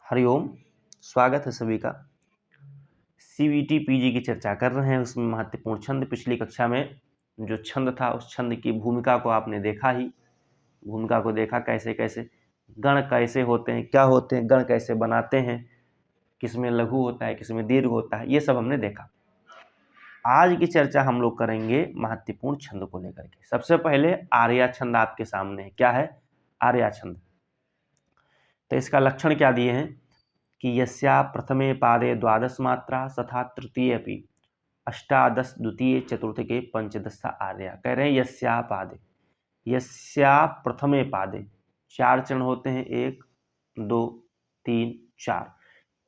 हरिओम। स्वागत है सभी का। सीवीटी पीजी की चर्चा कर रहे हैं, उसमें महत्वपूर्ण छंद। पिछली कक्षा में जो छंद था उस छंद की भूमिका को आपने देखा ही, भूमिका को देखा कैसे कैसे गण कैसे होते हैं, क्या होते हैं, गण कैसे बनाते हैं, किसमें लघु होता है, किसमें दीर्घ होता है, ये सब हमने देखा। आज की चर्चा हम लोग करेंगे महत्वपूर्ण छंद को लेकर के। सबसे पहले आर्या छंद आपके सामने है। क्या है आर्या छंद? तो इसका लक्षण क्या दिए हैं कि यस्या प्रथमे पादे द्वादश मात्रा तथा तृतीय अपि अष्टादश द्वितीय चतुर्थके पंचदश आर्या। कह रहे हैं यस्या पादे, यस्या प्रथमे पादे। चार चरण होते हैं, 1 2 3 4।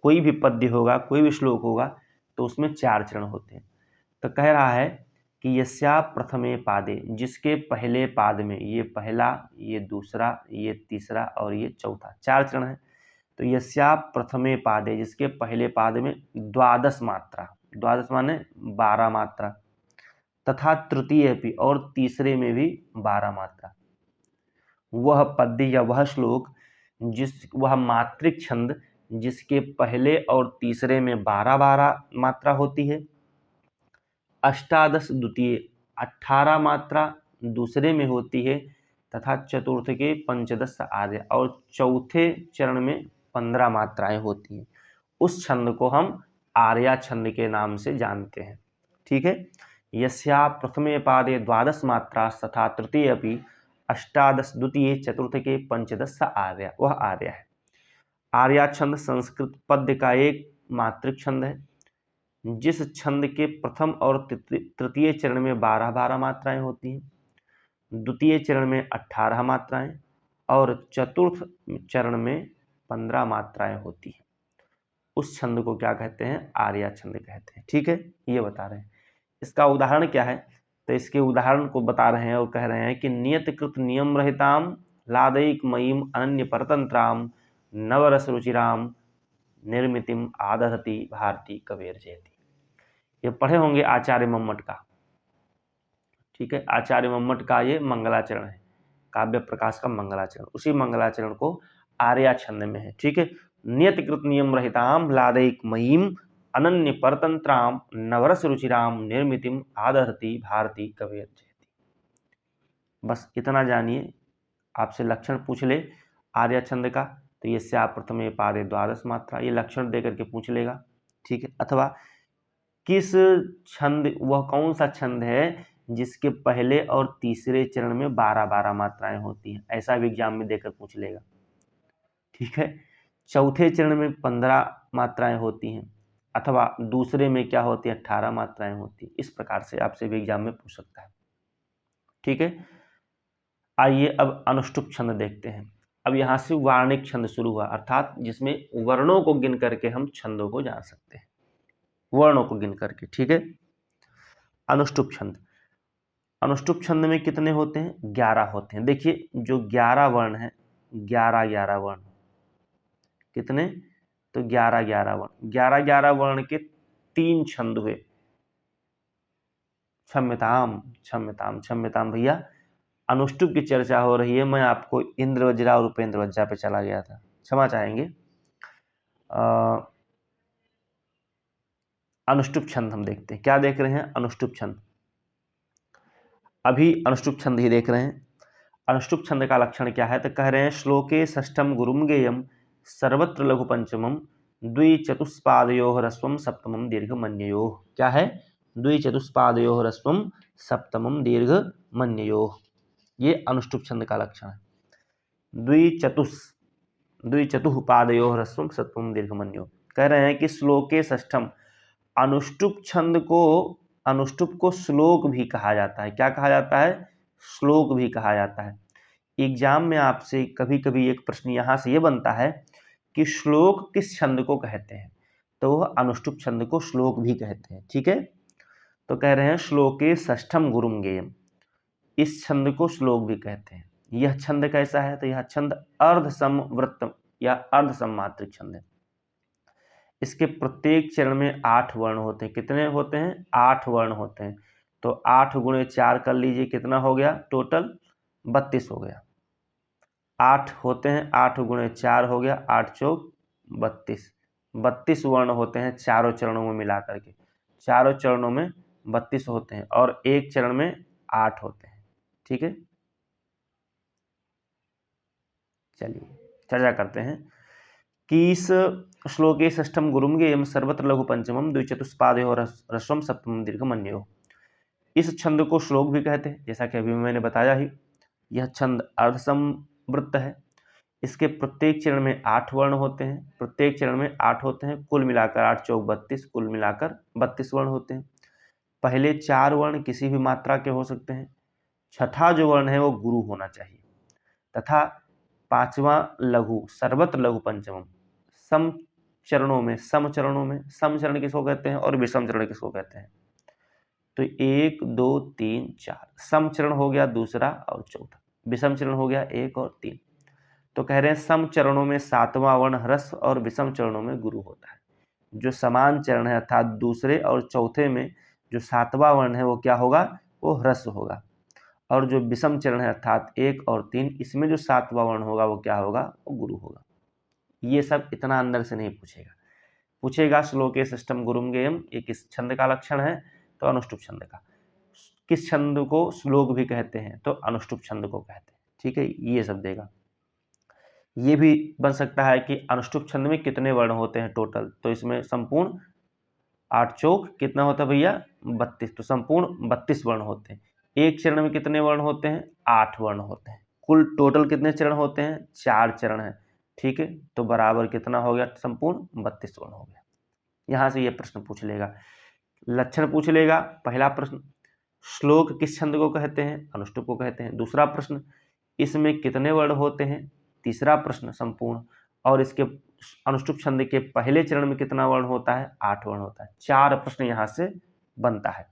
कोई भी पद्य होगा, कोई भी श्लोक होगा तो उसमें 4 चरण होते हैं। तो कह रहा है कि यस्या प्रथमे पादे, जिसके पहले पाद में, ये पहला, ये दूसरा, ये तीसरा और ये चौथा, 4 चरण है। तो यस्या प्रथमे पादे, जिसके पहले पाद में द्वादश मात्रा, द्वादश माने 12 मात्रा, तथा तृतीय भी, और तीसरे में भी 12 मात्रा। वह पद्य या वह श्लोक वह मात्रिक छंद जिसके पहले और तीसरे में 12-12 मात्रा होती है, अष्टादश द्वितीय 18 मात्रा दूसरे में होती है, तथा चतुर्थ के पंचदश आर्य, और चौथे चरण में 15 मात्राएं होती हैं। उस छंद को हम आर्या छंद के नाम से जानते हैं। ठीक है। यस्या प्रथमे पादे द्वादश मात्रा तथा तृतीय अपि अष्टादश द्वितीय चतुर्थ के पंचदश आर्य, वह आर्य है। आर्या छंद संस्कृत पद्य का एक मात्रिक छंद है, जिस छंद के प्रथम और तृतीय चरण में 12-12 मात्राएं होती हैं, द्वितीय चरण में 18 मात्राएं और चतुर्थ चरण में 15 मात्राएं होती हैं। उस छंद को क्या कहते हैं? आर्या छंद कहते हैं। ठीक है, ये बता रहे हैं। इसका उदाहरण क्या है? तो इसके उदाहरण को बता रहे हैं और कह रहे हैं कि नियतकृत नियम रहिताम लादैक मयीम अनन्य परतंत्राम नवरस रुचिराम निर्मितिम आदहति भारती कबीर जयति। ये पढ़े होंगे आचार्य मम्मट का। ठीक है, आचार्य मम्मट का ये मंगलाचरण है, काव्य प्रकाश का मंगलाचरण। उसी मंगलाचरण को आर्या छंद में है। ठीक है। नियतकृत नियम रहिताम लादैक मयीम अनन्य परतंत्राम नवरस रुचिराम निर्मितिम आदहति भारती कबीर जयति। बस इतना जानिए। आपसे लक्षण पूछ ले आर्या छंद का, तो ये स्या प्रथमे पादे द्वादश मात्रा, ये लक्षण दे करके पूछ लेगा। ठीक है। अथवा किस छंद, वह कौन सा छंद है जिसके पहले और तीसरे चरण में 12-12 मात्राएं होती हैं, ऐसा भी एग्जाम में देकर पूछ लेगा। ठीक है। चौथे चरण में 15 मात्राएं होती हैं, अथवा दूसरे में क्या होती है, 18 मात्राएं होती हैं। इस प्रकार से आपसे भी एग्जाम में पूछ सकता है। ठीक है। आइए अब अनुष्टुप छंद देखते हैं। अब यहां से वार्णिक छंद शुरू हुआ, अर्थात जिसमें वर्णों को गिन करके हम छंदों को जान सकते हैं, वर्णों को गिन करके। ठीक है। अनुष्टुप छंद, अनुष्टुप छंद में कितने होते हैं? 11 होते हैं। देखिए जो 11 वर्ण है, 11 वर्ण कितने? तो 11 वर्ण, 11 वर्ण के 3 छंद हुए। क्षम्यताम क्षम्यताम क्षम्यताम भैया, अनुष्टुप की चर्चा हो रही है, मैं आपको इंद्रवज्रा और उपेंद्र वज्रा पे चला गया था, क्षमा चाहेंगे। अनुष्टुप छंद हम देखते हैं। क्या देख रहे हैं? अनुष्टुप छंद। अभी अनुष्टुप छंद ही देख रहे हैं। अनुष्टुप छंद का लक्षण क्या है? तो कह रहे हैं श्लोके षष्ठम गुरुम गेयम सर्वत्र लघु पंचमम द्विचतुष्पादयोः ह्रस्वम सप्तमम दीर्घ मन्ययोः। क्या है? द्विचतुष्पादयोः ह्रस्वम सप्तमम दीर्घ मन्ययोः। ये अनुष्टुप छंद का लक्षण है। द्विचतुः पादयोः ह्रस्वम सप्तमम दीर्घ मन्ययोः। कह रहे हैं कि श्लोके षष्ठम, अनुष्टुप छंद को, अनुष्टुप को श्लोक भी कहा जाता है। क्या कहा जाता है? श्लोक भी कहा जाता है। एग्जाम में आपसे कभी कभी एक प्रश्न यहां से ये बनता है कि श्लोक किस छंद को कहते हैं, तो वह अनुष्टुप छंद को श्लोक भी कहते हैं। ठीक है। तो कह रहे हैं श्लोके षष्ठम गुरुम गेयम, इस छंद को श्लोक भी कहते हैं। यह छंद कैसा है? तो यह छंद अर्ध समवृत्त या अर्ध सममात्रिक छंद है। इसके प्रत्येक चरण में 8 वर्ण होते हैं। कितने होते हैं? 8 वर्ण होते हैं। तो 8 गुणे 4 कर लीजिए, कितना हो गया? टोटल 32 हो गया। 8 होते हैं, 8 गुणे 4 हो गया, 8 चौक 32 32 वर्ण होते हैं चारों चरणों में मिलाकर के। चारों चरणों में 32 होते हैं और एक चरण में 8 होते हैं। ठीक है, चलिए चर्चा करते हैं कि इस श्लोके षष्ठम गुरुम गेयम सर्वत्र लघु पंचमम द्विचतुष्पादयो ह्रस्वम सप्तमम दीर्घमन्यो। इस छंद को श्लोक भी कहते हैं, जैसा कि अभी मैंने बताया ही। यह छंद अर्धसंवृत्त है। इसके प्रत्येक चरण में 8 वर्ण होते हैं, प्रत्येक चरण में 8 होते हैं, कुल मिलाकर 8 चौक 32, कुल मिलाकर 32 वर्ण होते हैं। पहले 4 वर्ण किसी भी मात्रा के हो सकते हैं, छठा जो वर्ण है वो गुरु होना चाहिए, तथा 5वां लघु, सर्वत्र लघु पंचमम। सम चरणों में, सम चरण किसको कहते हैं और विषम चरण किसको कहते हैं? तो 1 2 3 4 सम चरण हो गया दूसरा और चौथा, विषम चरण हो गया 1 और 3। तो कह रहे हैं सम चरणों में 7वां वर्ण ह्रस्व और विषम चरणों में गुरु होता है। जो समान चरण है अर्थात दूसरे और चौथे में जो 7वां वर्ण है वो क्या होगा? वो ह्रस्व होगा। और जो विषम चरण है अर्थात 1 और 3, इसमें जो 7वां वर्ण होगा वो क्या होगा? वो गुरु होगा। ये सब इतना अंदर से नहीं पूछेगा, पूछेगा श्लोके षष्ठम गुरुम गेयम, ये किस छंद का लक्षण है? तो अनुष्टुप छंद का। किस छंद को श्लोक भी कहते हैं? तो अनुष्टुप छंद को कहते हैं। ठीक है, ये सब देगा। ये भी बन सकता है कि अनुष्टुप छंद में कितने वर्ण होते हैं टोटल, तो इसमें संपूर्ण 8 चौक कितना होता है भैया? 32। तो संपूर्ण 32 वर्ण होते हैं। एक चरण में कितने वर्ण होते हैं? 8 वर्ण होते हैं। कुल टोटल कितने चरण होते हैं? 4 चरण है। ठीक है, तो बराबर कितना हो गया? संपूर्ण 32 वर्ण हो गया। यहां से ये प्रश्न पूछ लेगा, लक्षण पूछ लेगा। पहला प्रश्न, श्लोक किस छंद को कहते हैं? अनुष्टुप को कहते हैं। दूसरा प्रश्न, इसमें कितने वर्ण होते हैं? तीसरा प्रश्न, संपूर्ण। और इसके अनुष्टुप छंद के पहले चरण में कितना वर्ण होता है? 8 वर्ण होता है। 4 प्रश्न यहां से बनता है।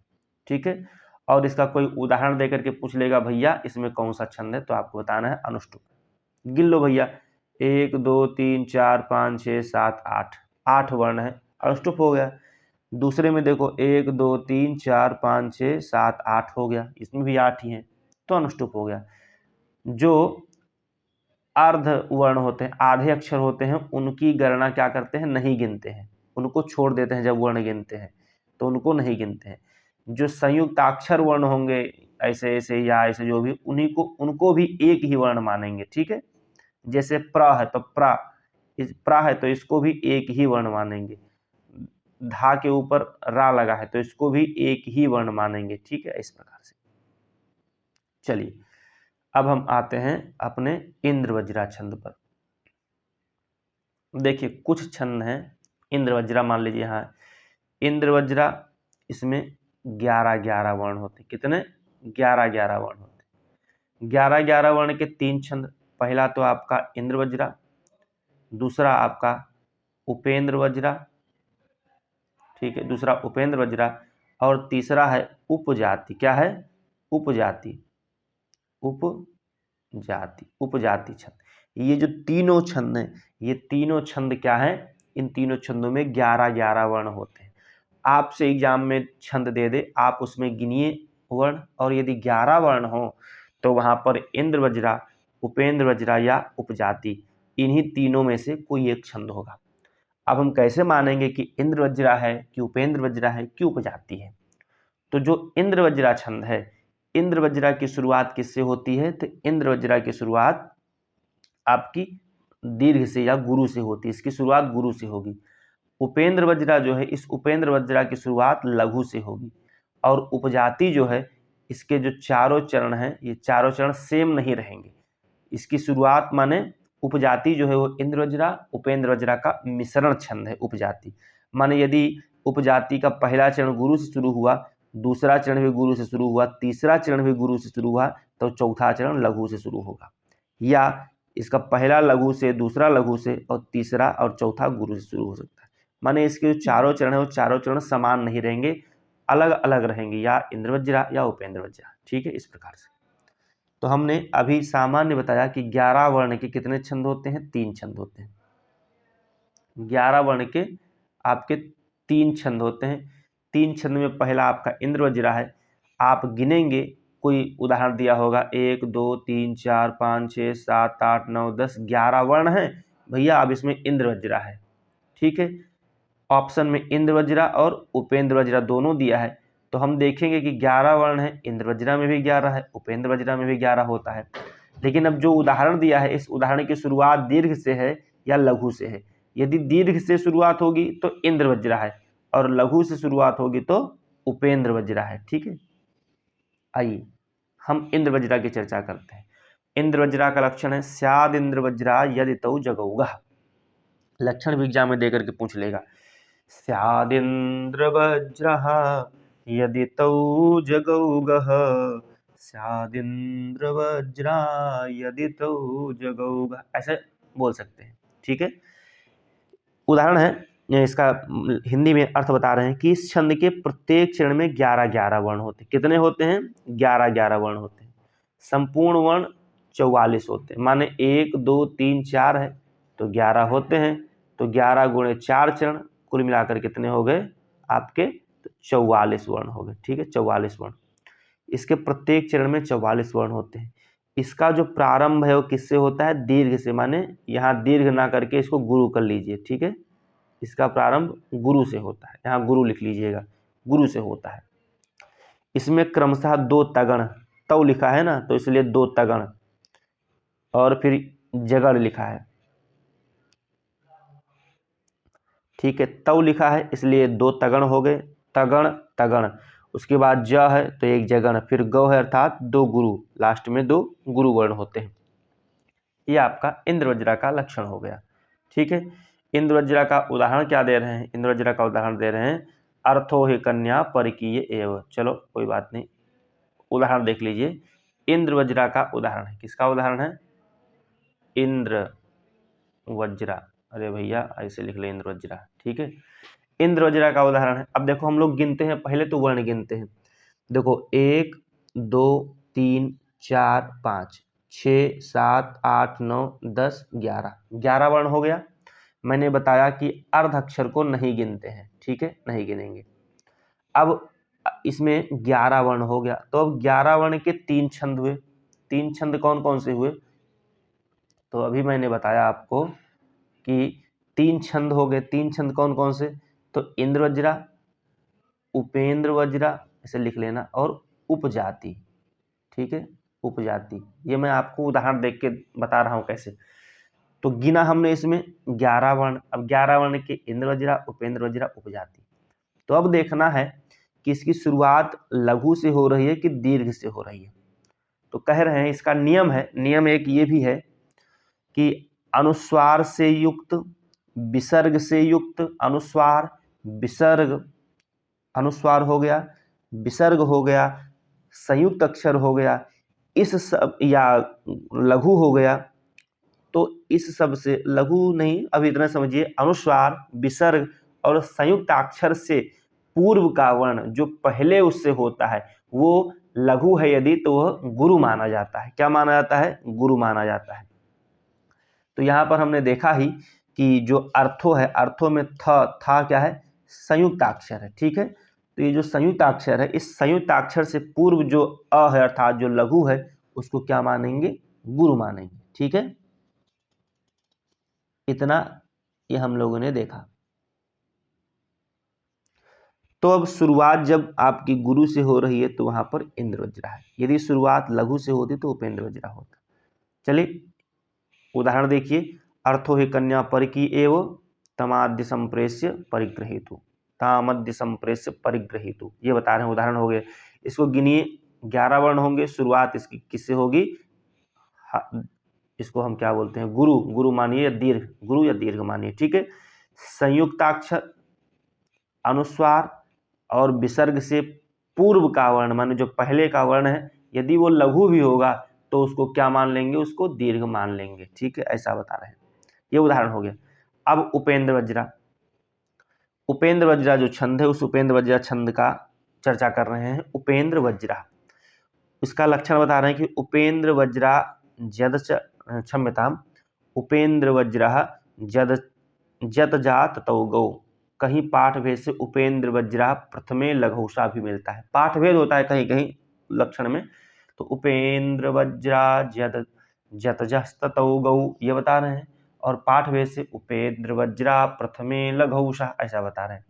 ठीक है, और इसका कोई उदाहरण देकर के पूछ लेगा, भैया इसमें कौन सा छंद है? तो आपको बताना है अनुष्टुप। गिन लो भैया, 1 2 3 4 5 6 7 8, 8 वर्ण है, अनुष्टुप हो गया। दूसरे में देखो 1 2 3 4 5 6 7 8 हो गया, इसमें भी 8 ही है, तो अनुष्टुप हो गया। जो अर्ध वर्ण होते हैं, आधे अक्षर होते हैं, उनकी गणना क्या करते हैं? नहीं गिनते हैं, उनको छोड़ देते हैं। जब वर्ण गिनते हैं तो उनको नहीं गिनते हैं। जो संयुक्ताक्षर वर्ण होंगे, ऐसे ऐसे या ऐसे जो भी, उन्हीं को, उनको भी एक ही वर्ण मानेंगे। ठीक है, जैसे प्र है तो प्रा है तो इसको भी एक ही वर्ण मानेंगे। धा के ऊपर रा लगा है तो इसको भी एक ही वर्ण मानेंगे। ठीक है, इस प्रकार से। चलिए अब हम आते हैं अपने इंद्रवज्रा छंद पर। देखिए कुछ छंद हैं इंद्रवज्रा, मान लीजिए यहाँ इंद्रवज्रा, इसमें 11 वर्ण होते। कितने? 11 वर्ण होते। 11 वर्ण के 3 छंद। पहला तो आपका इंद्रवज्रा, दूसरा आपका उपेंद्र वज्रा, ठीक है, दूसरा उपेंद्र वज्रा, और तीसरा है उपजाति। क्या है? उपजाति, उपजाति छंद। ये जो तीनों छंद हैं, ये तीनों छंद क्या है? इन तीनों छंदों में 11 वर्ण होते हैं। आपसे एग्जाम में छंद दे दे, आप उसमें गिनिए वर्ण, और यदि 11 वर्ण हो तो वहां पर इंद्रवज्रा, उपेंद्र वज्रा या उपजाति, इन्हीं तीनों में से कोई एक छंद होगा। अब हम कैसे मानेंगे कि इंद्रवज्रा है कि उपेंद्र वज्रा है कि उपजाति है? तो जो इंद्रवज्रा छंद है, इंद्रवज्रा की शुरुआत किससे होती है? तो इंद्रवज्रा की शुरुआत आपकी दीर्घ से या गुरु से होती है, इसकी शुरुआत गुरु से होगी। उपेंद्र वज्रा जो है, इस उपेंद्र वज्रा की शुरुआत लघु से होगी। और उपजाति जो है, इसके जो चारों चरण हैं, ये चारों चरण सेम नहीं रहेंगे। इसकी शुरुआत माने उपजाति जो है वो इंद्रवज्रा उपेंद्र वज्रा का मिश्रण छंद है उपजाति। माने यदि उपजाति का पहला चरण गुरु से शुरू हुआ, दूसरा चरण भी गुरु से शुरू हुआ, तीसरा चरण भी गुरु से शुरू हुआ, तो चौथा चरण लघु से शुरू होगा। या इसका पहला लघु से, दूसरा लघु से, और तीसरा और चौथा गुरु से शुरू हो सकता है। माने इसके जो चारों चरण है वो चारों चरण समान नहीं रहेंगे, अलग अलग रहेंगे, या इंद्रवज्रा या उपेंद्र वज्रा। ठीक है, इस प्रकार से। तो हमने अभी सामान्य बताया कि 11 वर्ण के कितने छंद होते हैं? 3 छंद होते हैं। 11 वर्ण के आपके 3 छंद होते हैं। 3 छंद में पहला आपका इंद्रवज्रा है। आप गिनेंगे, कोई उदाहरण दिया होगा 1 2 3 4 5 6 7 8 9 10 11 वर्ण है भैया, अब इसमें इंद्रवज्रा है, ठीक है। ऑप्शन में इंद्र वज्रा और उपेंद्र वज्रा दोनों दिया है, तो हम देखेंगे कि 11 वर्ण है, इंद्र वज्रा में भी 11 है, उपेंद्र वज्रा में भी 11 होता है। लेकिन अब जो उदाहरण दिया है, इस उदाहरण की शुरुआत दीर्घ से है या लघु से है। यदि दीर्घ से शुरुआत होगी तो इंद्र वज्रा है, और लघु से शुरुआत होगी तो उपेंद्र वज्रा है। ठीक है, आइए हम इंद्र वज्रा की चर्चा करते हैं। इंद्र वज्रा का लक्षण है स्याद इंद्र वज्रा यदि तौ जगौगः। लक्षण भी एग्जाम में देकर के पूछ लेगा। स्यादिंद्र वज्रः यदि तौ जगौगः, स्यादिंद्र वज्रा यदि तौ जगौगः, ऐसे बोल सकते हैं। ठीक है, उदाहरण है इसका, हिंदी में अर्थ बता रहे हैं कि इस छंद के प्रत्येक चरण में 11-11 वर्ण होते हैं। कितने होते हैं? 11-11 वर्ण होते हैं। संपूर्ण वर्ण 44 होते हैं, माने 1 2 3 4 है तो 11 होते हैं, तो 11 गुणे 4 चरण, कुल मिलाकर कितने हो गए आपके? तो 44 वर्ण हो गए। ठीक है, 44 वर्ण। इसके प्रत्येक चरण में 44 वर्ण होते हैं। इसका जो प्रारंभ है वो किससे होता है? दीर्घ से, माने यहाँ दीर्घ ना करके इसको गुरु कर लीजिए। ठीक है, इसका प्रारंभ गुरु से होता है, यहाँ गुरु लिख लीजिएगा, गुरु से होता है। इसमें क्रमशः 2 तगण, तौ लिखा है ना, तो इसलिए 2 तगण, और फिर जगड़ लिखा है। ठीक है, तौ लिखा है इसलिए 2 तगण हो गए, तगण तगण। उसके बाद ज है तो 1 जगण, फिर गौ है अर्थात 2 गुरु, लास्ट में 2 गुरु वर्ण होते हैं। ये आपका इंद्र वज्रा का लक्षण हो गया। ठीक है, इंद्र वज्रा का उदाहरण क्या दे रहे हैं? इंद्र वज्रा का उदाहरण दे रहे हैं अर्थो ही कन्या परिकीय एव। चलो कोई बात नहीं, उदाहरण देख लीजिए। इंद्र वज्रा का उदाहरण है, किसका उदाहरण है? इंद्र वज्रा। अरे भैया ऐसे लिख ले इंद्र वज्रा। ठीक है, इंद्र वज्रा का उदाहरण है। अब देखो हम लोग गिनते हैं, पहले तो वर्ण गिनते हैं। देखो 1 2 3 4 5 6 7 8 9 10 11, 11 वर्ण हो गया। मैंने बताया कि अर्ध अक्षर को नहीं गिनते हैं। ठीक है, नहीं गिनेंगे। अब इसमें 11 वर्ण हो गया, तो अब 11 वर्ण के 3 छंद हुए। 3 छंद कौन कौन से हुए? तो अभी मैंने बताया आपको कि 3 छंद हो गए। 3 छंद कौन कौन से? तो इंद्र वज्रा, उपेंद्र वज्रा, इसे लिख लेना, और उपजाति। ठीक है, उपजाति। ये मैं आपको उदाहरण देख के बता रहा हूं कैसे। तो गिना हमने इसमें 11 वर्ण। अब 11 वर्ण के इंद्र वज्रा, उपेंद्र वज्रा, उपजाति। तो अब देखना है कि इसकी शुरुआत लघु से हो रही है कि दीर्घ से हो रही है। तो कह रहे हैं इसका नियम है, नियम एक ये भी है कि अनुस्वार से युक्त, विसर्ग से युक्त, अनुस्वार विसर्ग, अनुस्वार हो गया, विसर्ग हो गया, संयुक्त अक्षर हो गया, इस सब, या लघु हो गया, तो इस सब से, लघु नहीं अभी इतना समझिए, अनुस्वार विसर्ग और संयुक्त अक्षर से पूर्व का वर्ण जो पहले उससे होता है वो लघु है यदि, तो वह गुरु माना जाता है। क्या माना जाता है? गुरु माना जाता है। तो यहाँ पर हमने देखा ही कि जो अर्थो है, अर्थो में था क्या है? संयुक्ताक्षर है। ठीक है, तो ये जो संयुक्ताक्षर है, इस संयुक्ताक्षर से पूर्व जो अ है अर्थात जो लघु है, उसको क्या मानेंगे? गुरु मानेंगे। ठीक है, इतना ये हम लोगों ने देखा। तो अब शुरुआत जब आपकी गुरु से हो रही है तो वहां पर इंद्र वज्रा है, यदि शुरुआत लघु से होती तो उपेंद्र वज्रा होता। चलिए उदाहरण देखिए। अर्थो ही कन्या पर की एव तमाद्य संप्रेष्य परिग्रहीतु, तामद्य संप्रेष्य परिग्रहीतु, ये बता रहे हैं, उदाहरण हो गए। इसको गिनिए, 11 वर्ण होंगे, शुरुआत इसकी किससे होगी? इसको हम क्या बोलते हैं? गुरु, गुरु मानिए या दीर्घ, गुरु या दीर्घ मानिए। ठीक है, संयुक्ताक्षर, अनुस्वार और विसर्ग से पूर्व का वर्ण, माने जो पहले का वर्ण है, यदि वो लघु भी होगा तो उसको क्या मान लेंगे? उसको दीर्घ मान लेंगे। ठीक है, ऐसा बता रहे हैं। ये उदाहरण हो गया। अब उपेंद्र वज्रा, उपेंद्र वज्रा जो छंद है, उस उपेंद्र वज्रा छंद का चर्चा कर रहे हैं। उपेंद्र वज्रा, इसका लक्षण बता रहे हैं कि उपेंद्र वज्रा जद, क्षम्यताम, उपेंद्र वज्रा जद जत जात तौ गौ। कहीं पाठ भेद से उपेंद्र वज्रा प्रथमे लघुषा भी मिलता है, पाठ भेद होता है कहीं कहीं लक्षण में। तो उपेंद्र वज्रा जत जत जस्त तौ गौ, ये बता रहे हैं। और पाठवे से उपेंद्र वज्रा प्रथमे लघौषा, ऐसा बता रहे हैं।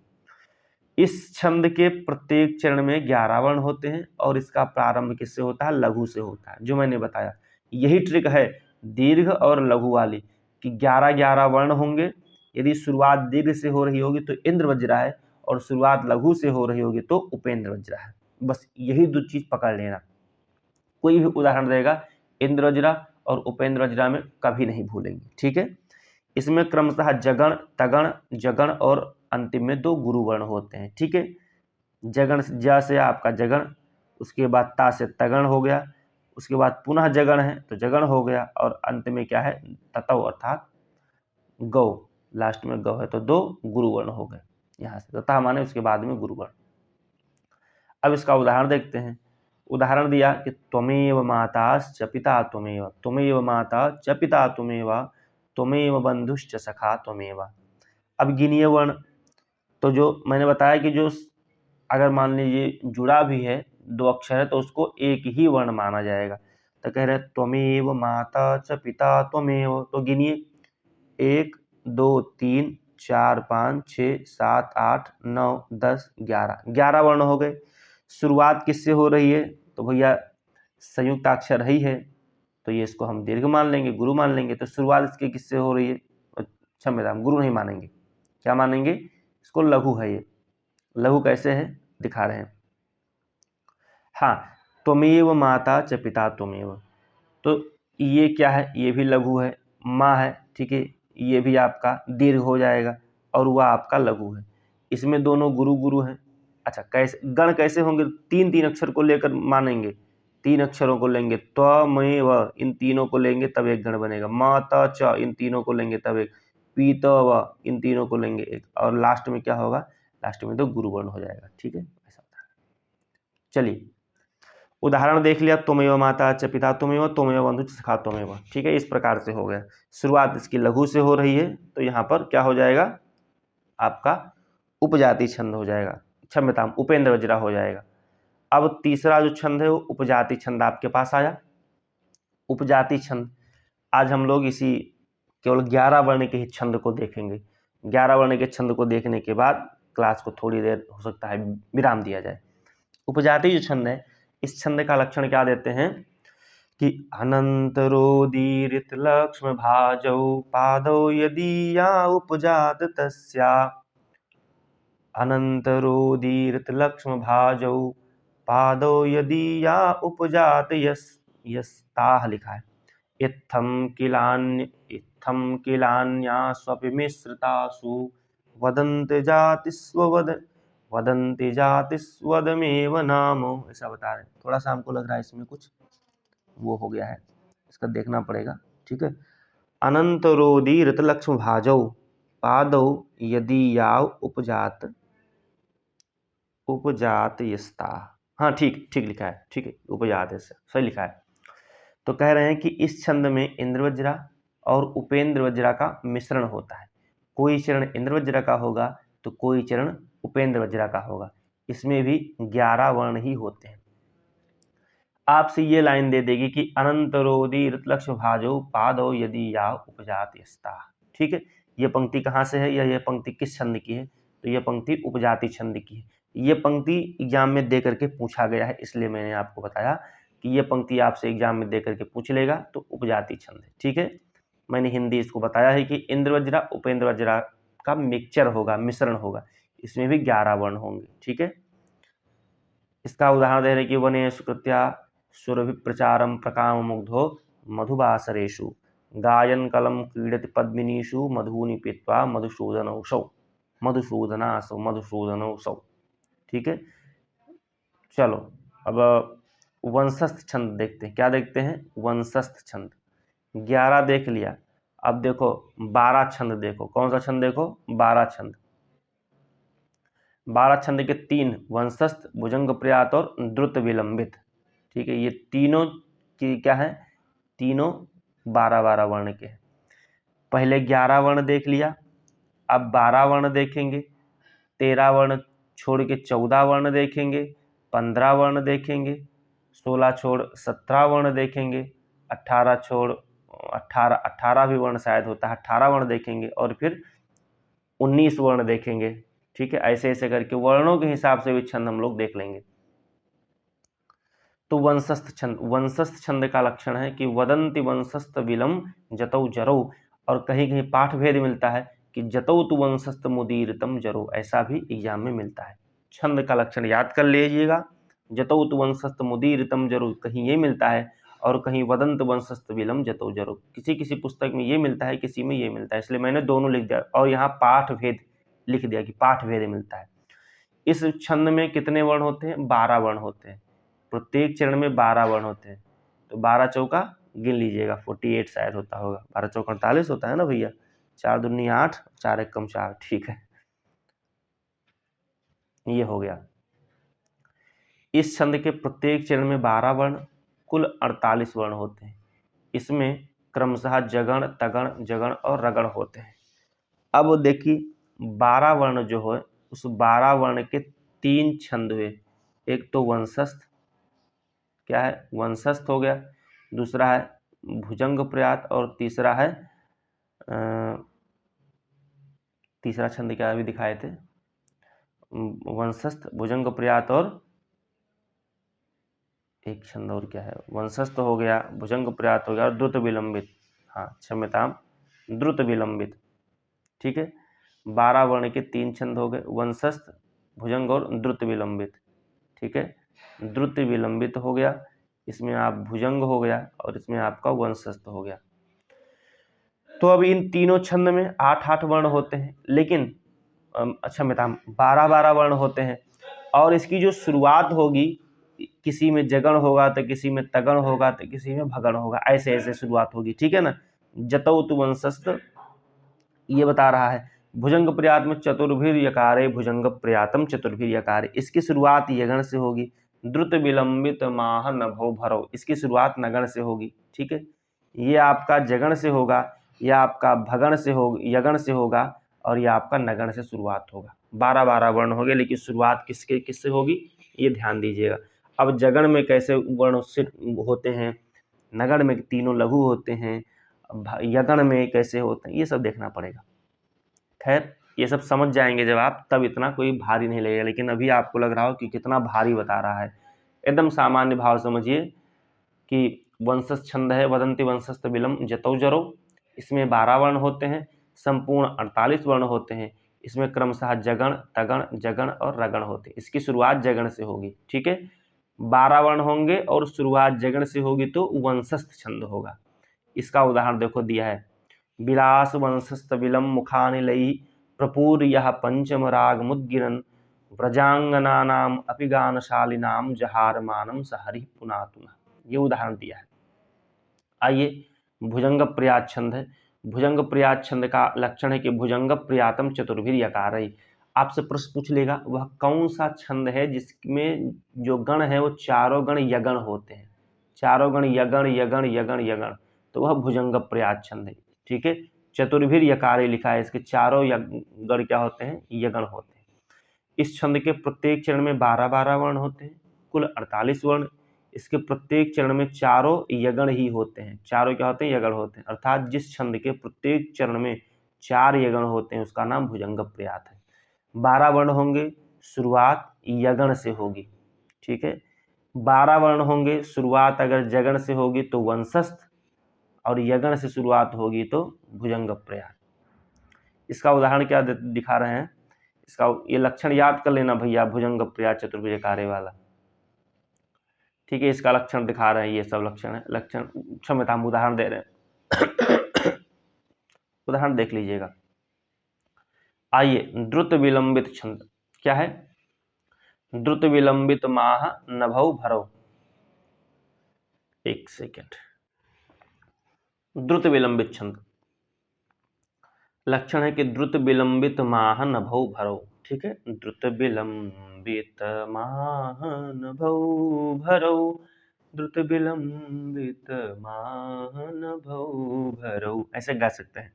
इस छंद के प्रत्येक चरण में 11 वर्ण होते हैं और इसका प्रारंभ किससे होता है? लघु से होता है, जो मैंने बताया। यही ट्रिक है दीर्घ और लघु वाली कि 11-11 वर्ण होंगे। यदि शुरुआत दीर्घ से हो रही होगी तो इंद्र वज्रा है, और शुरुआत लघु से हो रही होगी तो उपेंद्र वज्रा है। बस यही दो चीज पकड़ लेना। कोई भी उदाहरण देगा इंद्र वज्रा और उपेंद्र वज्रा में कभी नहीं भूलेंगे, ठीक है। इसमें क्रमशः जगण, तगण, जगण और अंतिम में 2 गुरु वर्ण होते हैं, ठीक है। जगण ज से आपका जगण, उसके बाद ता से तगण हो गया, उसके बाद पुनः जगण है तो जगण हो गया, और अंत में क्या है? ततौ अर्थात गौ, लास्ट में गौ है तो 2 गुरु वर्ण हो गए यहाँ से। तथा माने उसके बाद में गुरु वर्ण। अब इसका उदाहरण देखते हैं। उदाहरण दिया कि त्वमेव माताश्च पिता त्वमेव, त्वमेव माता च पिता त्वमेव, त्वमेव बंधुश्च सखा त्वमेव। अब गिनिए वर्ण। तो जो मैंने बताया कि जो अगर मान लीजिए जुड़ा भी है 2 अक्षर है तो उसको एक ही वर्ण माना जाएगा। तो कह रहे त्वमेव माता च पिता त्वमेव, तो गिनिए 1 2 3 4 5 6 7 8 9 10 11 वर्ण हो गए। शुरुआत किससे हो रही है? तो भैया संयुक्त अक्षर ही है, तो ये इसको हम दीर्घ मान लेंगे, गुरु मान लेंगे। तो शुरुआत इसके किससे हो रही है? क्षम्यता, गुरु नहीं मानेंगे, क्या मानेंगे? इसको लघु है। ये लघु कैसे है दिखा रहे हैं। हाँ, त्वमेव माता च पिता त्वमेव, तो ये क्या है? ये भी लघु है। माँ है, ठीक है, ये भी आपका दीर्घ हो जाएगा, और वह आपका लघु है। इसमें दोनों गुरु गुरु हैं। अच्छा, कैसे गण कैसे होंगे? 3-3 अक्षर को लेकर मानेंगे, 3 अक्षरों को लेंगे, त्वमेव इन तीनों को लेंगे तब एक गण बनेगा, माता च इन तीनों को लेंगे तब एक, पीतव इन तीनों को लेंगे एक, और लास्ट में क्या होगा? लास्ट में तो गुरु वर्ण हो जाएगा, ठीक है। ऐसा होता है। चलिए उदाहरण देख लिया, त्वमेव माता च पिता त्वमेव, त्वमेव बंधु च सखा त्वमेव, ठीक है। इस प्रकार से हो गया। शुरुआत इसकी लघु से हो रही है तो यहाँ पर क्या हो जाएगा? आपका उपजाति छंद हो जाएगा, क्षम्यता उपेंद्र वज्रा हो जाएगा। अब तीसरा जो छंद है वो उपजाति छंद आपके पास आया। उपजाति छंद आज हम लोग इसी केवल 11 वर्ण के ही छंद को देखेंगे। 11 वर्ण के छंद को देखने के बाद क्लास को थोड़ी देर हो सकता है विराम दिया जाए। उपजाति जो छंद है, इस छंद का लक्षण क्या देते हैं कि अनंतरोदीरित लक्ष्म भाजौ पादौ यदीया उपजात तस्या, अनंतरोदीरित लक्ष्म भाजौ पादौ यदीया उपजात यस्ताः लिखा है। इत्थम किलान्यास्वपि मिश्रितासु वदन्ति जातिस्वदमेव नाम, ऐसा बता रहे हैं। थोड़ा सा हमको लग रहा है इसमें कुछ वो हो गया है, इसका देखना पड़ेगा, ठीक है। अनंतरोदी ऋतलक्ष्म भाजौ पादौ यदि याव उपजात यस्ता, हाँ ठीक ठीक लिखा है, ठीक है, उपजात सही लिखा है। तो कह रहे हैं कि इस छंद में इंद्रवज्रा और उपेंद्र वज्रा का मिश्रण होता है। कोई चरण इंद्रवज्रा का होगा तो कोई चरण उपेंद्र वज्रा का होगा। इसमें भी 11 वर्ण ही होते हैं। आपसे ये लाइन दे देगी कि अनंतरोदी ऋतलक्ष्म भाजो पादो यदि या उपजात यस्ता, ठीक है। ये पंक्ति कहाँ से है या ये पंक्ति किस छंद की है? तो ये पंक्ति उपजाति छंद की है। ये पंक्ति एग्जाम में दे करके पूछा गया है, इसलिए मैंने आपको बताया कि ये पंक्ति आपसे एग्जाम में दे करके पूछ लेगा तो उपजाति छंद है, ठीक है। मैंने हिंदी इसको बताया है कि इंद्रवज्रा उपेंद्र वज्रा का मिक्सचर होगा, मिश्रण होगा। इसमें भी 11 वर्ण होंगे, ठीक है। इसका उदाहरण दे रहे कि वने सुकृत्या सुरभिप्रचारम प्रकाम मुग्धो मधुवासरेषु गायन कलम क्रीडति पद्मिनीषु मधुनि पीत्वा मधुसूदनौसौ, ठीक है। चलो अब वंशस्थ छंद देखते हैं। क्या देखते हैं? वंशस्थ छंद। 11 देख लिया, अब देखो 12 छंद देखो। कौन सा छंद देखो? 12 छंद। 12 छंद के 3 वंशस्थ, भुजंग प्रयात और द्रुत विलंबित, ठीक है। ये तीनों की क्या है? तीनों 12-12 वर्ण के हैं। पहले 11 वर्ण देख लिया, अब 12 वर्ण देखेंगे। 13 वर्ण छोड़ के 14 वर्ण देखेंगे, 15 वर्ण देखेंगे, 16 छोड़ 17 वर्ण देखेंगे, 18 छोड़ 18 भी वर्ण शायद होता है, 18 वर्ण देखेंगे और फिर 19 वर्ण देखेंगे। ठीक है, ऐसे ऐसे करके वर्णों के हिसाब से भी छंद हम लोग देख लेंगे। तो वंशस्थ छंद, वंशस्थ छंद का लक्षण है कि वदंति वंशस्थ विलम जतौ जरौ, और कहीं कहीं पाठ भेद मिलता है कि जतौ तु वंशस्थ मुदीरतम जरो, ऐसा भी एग्जाम में मिलता है। छंद का लक्षण याद कर लीजिएगा, जतौ तु वंशस्थ मुदीरतम जरो कहीं ये मिलता है, और कहीं वदंत वंशस्थ विलम जतौ जरो, किसी किसी पुस्तक में ये मिलता है, किसी में ये मिलता है, इसलिए मैंने दोनों लिख दिया, और यहाँ पाठ भेद लिख दिया कि पाठ भेद मिलता है। इस छंद में कितने वर्ण होते हैं? 12 वर्ण होते हैं, प्रत्येक चरण में 12 वर्ण होते हैं। तो 12 चौका गिन लीजिएगा, 48 शायद होता होगा, 12 चौका 48 होता है ना भैया, 4 दूनी 8, 4 एक कम 4, ठीक है, ये हो गया। इस छंद के प्रत्येक चरण में 12 वर्ण, कुल 48 वर्ण होते हैं। इसमें क्रमशः जगण, तगण, जगण और रगण होते हैं। अब देखिए 12 वर्ण जो है, उस 12 वर्ण के 3 छंद हुए, एक तो वंशस्थ, क्या है? वंशस्थ हो गया, दूसरा है भुजंग प्रयात, और तीसरा है तीसरा छंद क्या अभी दिखाए थे? वंशस्थ, भुजंग प्रयात, और एक छंद और क्या है? वंशस्थ हो गया, भुजंग प्रयात हो गया, और द्रुत विलंबित, हाँ क्षम्यताम, द्रुत विलंबित। ठीक है, 12 वर्ण के 3 छंद हो गए, वंशस्थ, भुजंग और द्रुत विलंबित। ठीक है, द्रुत विलंबित हो गया, इसमें आप भुजंग हो गया, और इसमें आपका वंशस्थ हो गया। तो अब इन तीनों छंद में 8-8 वर्ण होते हैं, लेकिन अच्छा मैं 12-12 वर्ण होते हैं, और इसकी जो शुरुआत होगी, किसी में जगण होगा तो किसी में तगण होगा तो किसी में भगण होगा, ऐसे ऐसे शुरुआत होगी। ठीक है ना, जतौ तु वंशस्थ ये बता रहा है, भुजंग प्रयात में चतुर्भिर यकारे भुजंग प्रयातम चतुर्भिर यकारे, इसकी शुरुआत यगण से होगी। द्रुत विलंबित माह नभो भरो, इसकी शुरुआत नगण से होगी। ठीक है, ये आपका जगण से होगा, या आपका भगण से होगा, यगण से होगा, और ये आपका नगण से शुरुआत होगा। 12-12 वर्ण हो गए, लेकिन शुरुआत किससे होगी ये ध्यान दीजिएगा। अब जगण में कैसे वर्ण से होते हैं, नगण में तीनों लघु होते हैं, यगण में कैसे होते हैं, ये सब देखना पड़ेगा। खैर ये सब समझ जाएंगे जब आप, तब इतना कोई भारी नहीं लगेगा, लेकिन अभी आपको लग रहा हो कि कितना भारी बता रहा है। एकदम सामान्य भाव समझिए कि वंशस्थ छंद है, वदंती वंशस्थ विलम जतौ जरो, इसमें 12 वर्ण होते हैं, संपूर्ण 48 वर्ण होते हैं। इसमें क्रमशः जगण, तगण, जगण और रगण होते हैं। इसकी शुरुआत जगण से होगी। ठीक है, 12 वर्ण होंगे और शुरुआत जगण से होगी तो वंशस्थ छंद होगा। इसका उदाहरण देखो दिया है, विलास वंशस्थ विलम मुखानिलई प्रपूर यह पंचम राग मुद्गिरन व्रजांगनानाम अपि गानशालिनाम जहारमानम सहरि पुनातुना, ये उदाहरण दिया है। आइए, भुजंग प्रयात छंद है। भुजंग प्रयात छंद का लक्षण है कि भुजंग प्रयातम चतुर्भिर यकार है। आपसे प्रश्न पूछ लेगा वह कौन सा छंद है जिसमें जो गण है वो चारों गण यगण होते हैं, चारों गण यगण यगण यगण यगण, तो वह भुजंग प्रयात छंद है। ठीक है, चतुर्भिर यकारे लिखा है, इसके चारों गण क्या होते हैं? यगण होते हैं। इस छंद के प्रत्येक चरण में 12-12 वर्ण होते हैं, कुल 48 वर्ण। इसके प्रत्येक चरण में चारों यगण ही होते हैं, चारों क्या होते हैं? यगण होते हैं, अर्थात जिस छंद के प्रत्येक चरण में 4 यगण होते हैं उसका नाम भुजंग प्रयात है। 12 वर्ण होंगे, शुरुआत यगण से होगी। ठीक है, 12 वर्ण होंगे, शुरुआत अगर जगण से होगी तो वंशस्थ, और यगण से शुरुआत होगी तो भुजंग प्रयात। इसका उदाहरण क्या दिखा रहे हैं, इसका ये लक्षण याद कर लेना भैया, भुजंग प्रयात चतुर्भुज कार्य वाला। ठीक है, इसका लक्षण दिखा रहे हैं, ये सब लक्षण है, लक्षण क्षमता हम उदाहरण दे रहे हैं। उदाहरण देख लीजिएगा। आइए, द्रुत विलंबित छंद क्या है? द्रुत विलंबित माह नभौ भरौ, एक सेकेंड। द्रुत विलंबित छंद लक्षण है कि द्रुत विलंबित माह नभौ भरौ। ठीक है, द्रुत विलंबित माह नभौ भरौ, द्रुत विलंबित माह नभौ भरौ, ऐसे गा सकते हैं।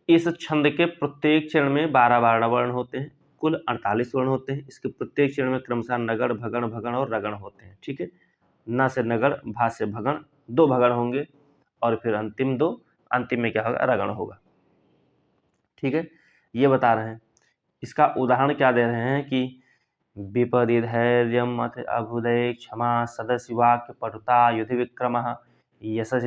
इस छंद के प्रत्येक चरण में 12-12 वर्ण होते हैं, कुल 48 वर्ण होते हैं। इसके प्रत्येक चरण में क्रमशः नगण, भगण, भगण और रगण होते हैं। ठीक है, न से नगण, भा से भगण, 2 भगण होंगे और फिर अंतिम 2, अंतिम में क्या होगा, रगण होगा। ठीक है, ये बता रहे हैं। इसका उदाहरण क्या दे रहे हैं कि विपदि धैर्यम अथ अभुदय क्षमा सदस्य वाक्य पटुता युधि विक्रमः यशस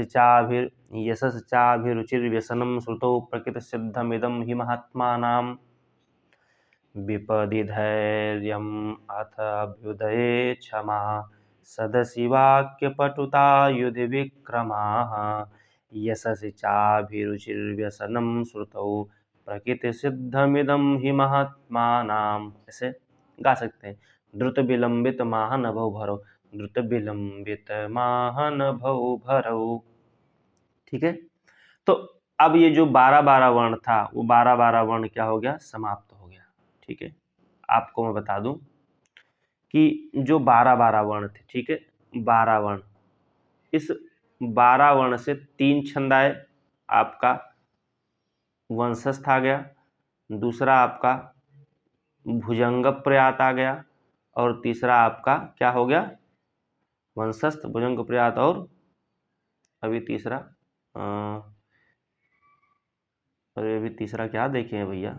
चाभिरुचिर्व्यसनं श्रुतौ प्रकृति सिद्धमिदं हि महात्मानाम्। विपदि धैर्यम अथ अभ्युदये क्षमा सदसि वाक्य पटुता युधि विक्रमाः यशसि चाभिरुचिर्व्यसनं श्रुतौ प्रकृति सिद्धमिदं हि महात्मानाम्। ऐसे गा सकते हैं। द्रुत विलंबित महानभौ भरौ, द्रुत विलंबित महानभौ भरौ। ठीक है, तो अब ये जो 12-12 वर्ण था वो 12-12 वर्ण क्या हो गया, समाप्त हो गया। ठीक है, आपको मैं बता दूं कि जो 12-12 वर्ण थे, ठीक है, 12 वर्ण, इस 12 वर्ण से 3 छंद आए, आपका वंशस्थ आ गया, दूसरा आपका भुजंग प्रयात आ गया, और तीसरा आपका क्या हो गया, वंशस्थ, भुजंग प्रयात, और अभी तीसरा अभी तीसरा क्या देखे हैं भैया,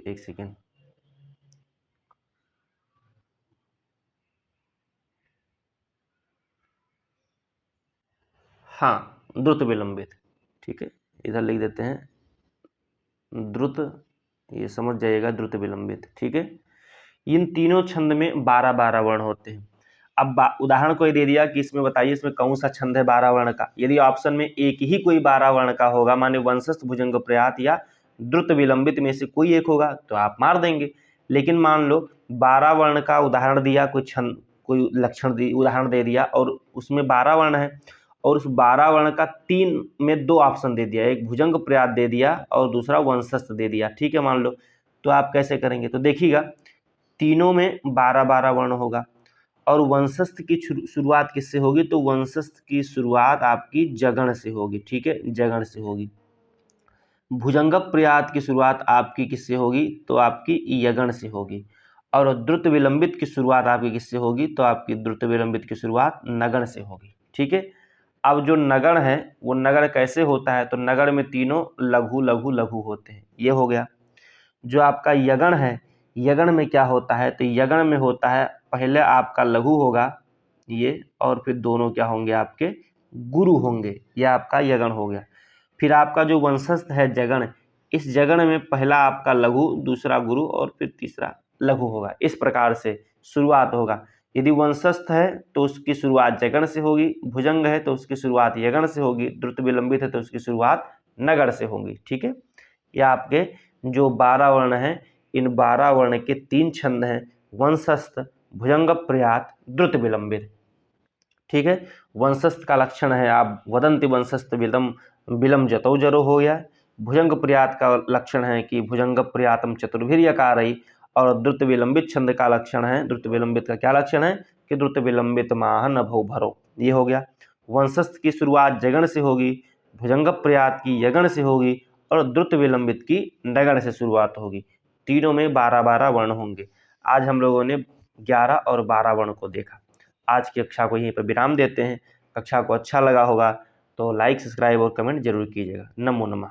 एक सेकेंड। हाँ, द्रुत विलंबित। ठीक है, इधर लिख देते हैं द्रुत, ये समझ जाइएगा, द्रुत विलंबित। ठीक है, इन तीनों छंद में 12-12 वर्ण होते हैं। अब उदाहरण कोई दे दिया कि इसमें बताइए इसमें कौन सा छंद है 12 वर्ण का। यदि ऑप्शन में एक ही कोई 12 वर्ण का होगा, माने वंशस्थ, भुजंग प्रयात या द्रुत विलंबित में से कोई एक होगा, तो आप मार देंगे। लेकिन मान लो 12 वर्ण का उदाहरण दिया, कोई छंद, कोई लक्षण उदाहरण दे दिया, और उसमें 12 वर्ण है, और उस 12 वर्ण का 3 में 2 ऑप्शन दे दिया, एक भुजंग प्रयात दे दिया और दूसरा वंशस्थ दे दिया। ठीक है, मान लो, तो आप कैसे करेंगे, तो देखिएगा तीनों में 12-12 वर्ण होगा, और वंशस्थ की शुरुआत किससे होगी, तो वंशस्थ की शुरुआत आपकी जगण से होगी। ठीक है, जगण से होगी। भुजंग प्रयात की शुरुआत आपकी किससे होगी, तो आपकी यगण से होगी। और द्रुत विलंबित की शुरुआत आपकी किससे होगी, तो आपकी द्रुत विलंबित की शुरुआत नगण से होगी। ठीक है, अब जो नगण है वो नगण कैसे होता है, तो नगण में तीनों लघु लघु लघु होते हैं, ये हो गया। जो आपका यगण है, यगण में क्या होता है, तो यगण में होता है पहले आपका लघु होगा ये, और फिर दोनों क्या होंगे, आपके गुरु होंगे, यह आपका यगण हो गया। फिर आपका जो वंशस्थ है जगण, इस जगण में पहला आपका लघु, दूसरा गुरु, और फिर तीसरा लघु होगा। इस प्रकार से शुरुआत होगा। यदि वंशस्थ है तो उसकी शुरुआत जगण से होगी, भुजंग है तो उसकी शुरुआत यगण से होगी, द्रुत विलंबित है तो उसकी शुरुआत नगण से होगी। ठीक है, यह आपके जो 12 वर्ण हैं, इन 12 वर्ण के 3 छंद हैं, वंशस्थ, भुजंग प्रयात, द्रुत विलंबित। ठीक है, वंशस्थ का लक्षण है आप वदंति वंशस्थ विलम विलम जतौ जरो हो गया। भुजंग प्रयात का लक्षण है कि भुजंग प्रयातम चतुर्भिर्यकारई, और द्रुत विलंबित छंद का लक्षण है, द्रुत विलंबित का क्या लक्षण है कि द्रुत विलंबित माह नभो भरो, ये हो गया। वंशस्थ की शुरुआत जगण से होगी, भुजंग प्रयात की यगण से होगी, और द्रुत विलंबित की नगण से शुरुआत होगी। तीनों में 12-12 वर्ण होंगे। आज हम लोगों ने 11 और 12 वर्ण को देखा। आज की कक्षा को यहीं पर विराम देते हैं। कक्षा को अच्छा लगा होगा तो लाइक, सब्सक्राइब और कमेंट जरूर कीजिएगा। नमो नमः।